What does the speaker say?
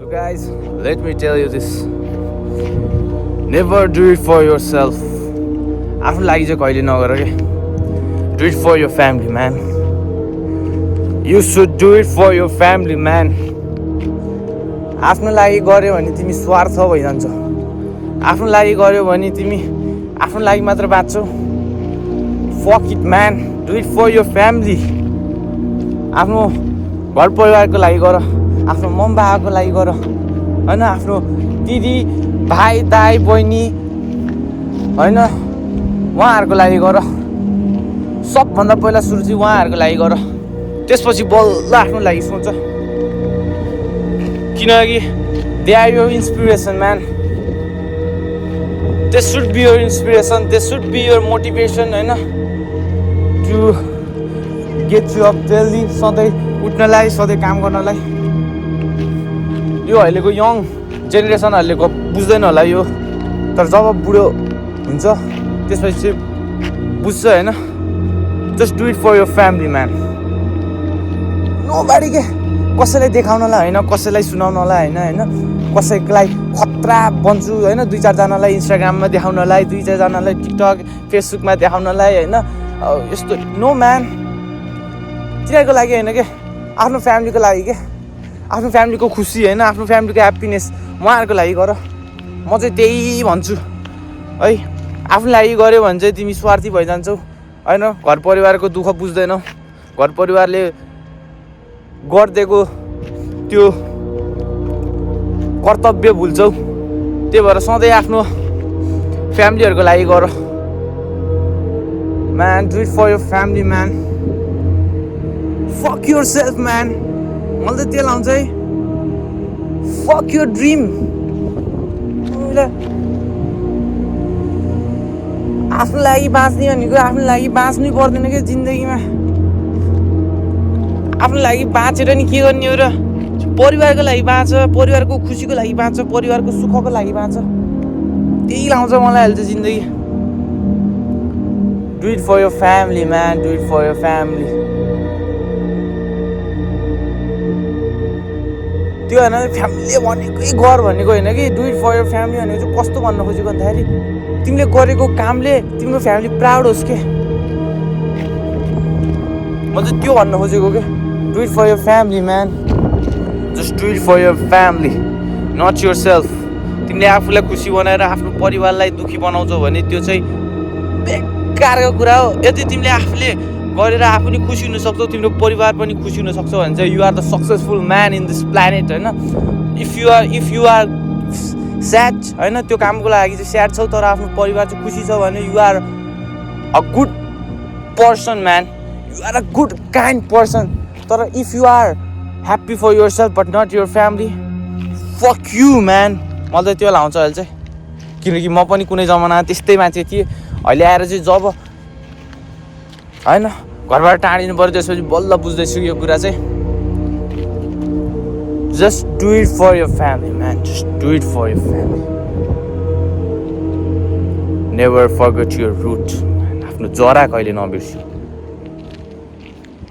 So guys, let me tell you this. Never do it for yourself. आफ्नो लागि चाहिँ कहिले नगर के. Do it for your family, man. You should do it for your family, man. आफ्नो लागि गर्यो भने तिमी स्वार्थ भइजान्छौ. आफ्नो लागि गर्यो भने तिमी आफ्नो लागि मात्र बाँच्छौ. Fuck it, man. Do it for your family. आफ्नो घर परिवारको लागि गर. आफ्नो मम बाबाको लागि गर. हैन आफ्नो दिदी, भाइ, दाइ, बहिनी हैन उहाँहरुको लागि गर. सबभन्दा पहिला सुरु चाहिँ उहाँहरुको लागि गर. त्यसपछि बल्ल आफ्नो लागि सोच. किनकि they are your inspiration, man. They should be your inspiration. They should be your motivation, हैन, to get you up daily. सधैँ उठ्नलाई, सधैँ काम गर्नलाई. यो अहिलेको यङ जेनेरेसनहरुले बुझ्दैन होला यो. तर जब बुढो हुन्छ त्यसपछि चाहिँ बुझ्छ हैन. Just do it for your family, man. Nobody के कसैलाई देखाउनलाई हैन, कसैलाई सुनाउनलाई हैन, कसैलाई खतरा बन्छु हैन, दुई चार जनालाई इन्स्टाग्राममा देखाउनलाई, दुई चार जनालाई टिकटक फेसबुकमा देखाउनलाई हैन, यस्तो नो म्यान. तिनीहरुको लागि हैन के, आफ्नो फ्यामिलीको लागि के, आफ्नो फ्यामिलीको खुसी हैन, आफ्नो फ्यामिलीको ह्याप्पीनेस उहाँहरुको लागि गर. म चाहिँ त्यही भन्छु है. आफ्नो लागि गर्यो भने चाहिँ तिमी स्वार्थी भइजान्छौ हैन. घर परिवारको दुःख बुझ्दैनौ. घर परिवारले गर्देको त्यो कर्तव्य भुल्छौ. त्यही भएर सधैँ आफ्नो फ्यामिलीहरुको लागि गर. Man, do it for your family, man. Fuck yourself, man. मलाई त त्यो लाउँछ है. Fuck your dream. आफ्नो लागि बाँच्ने भनेको आफ्नो लागि बाँच्नै पर्दैन के जिन्दगीमा. आफ्नो लागि बाँचेर नि के गर्ने हो र. परिवारको लागि बाँच, परिवारको खुसीको लागि बाँच, परिवारको सुखको लागि बाँच. त्यही लाउँछ मलाई अहिले चाहिँ जिन्दगी. Do it for your family, man. Do it for your family. त्यो हैन फ्यामिलीले भनेकै गर भनेको हैन कि. Do it for your family भनेको चाहिँ कस्तो भन्न खोजेको भन्दाखेरि तिमीले गरेको कामले तिम्रो फ्यामिली प्राउड होस् के. म चाहिँ त्यो भन्न खोजेको के. Do it for your family, man. Just do it for your family, not yourself. तिमीले आफूलाई खुसी बनाएर आफ्नो परिवारलाई दुखी बनाउँछौ भने त्यो चाहिँ बेकारको कुरा हो. यदि तिमीले आफूले गरेर आफू नि खुसी हुन सक्छौ, तिम्रो परिवार पनि खुसी हुन सक्छौ भने चाहिँ you are the successful man in this planet हैन. If you are sad हैन, त्यो कामको लागि चाहिँ स्याड छौ तर आफ्नो परिवार चाहिँ खुसी छ भने you are a good person, man. You are a good kind person. तर if you are happy for yourself but not your family, fuck you, man. मलाई त्यो लाउँछ अहिले चाहिँ. किनकि म पनि कुनै जमाना त्यस्तै मान्छे थिएँ. अहिले आएर चाहिँ जब हैन घरबाट टाढिनु पर्यो त्यसपछि बल्ल बुझ्दैछु यो कुरा चाहिँ. Just do it for your family, man. Just do it for your family. Never forget your root. आफ्नो जरा कहिले नबिर्सिनु.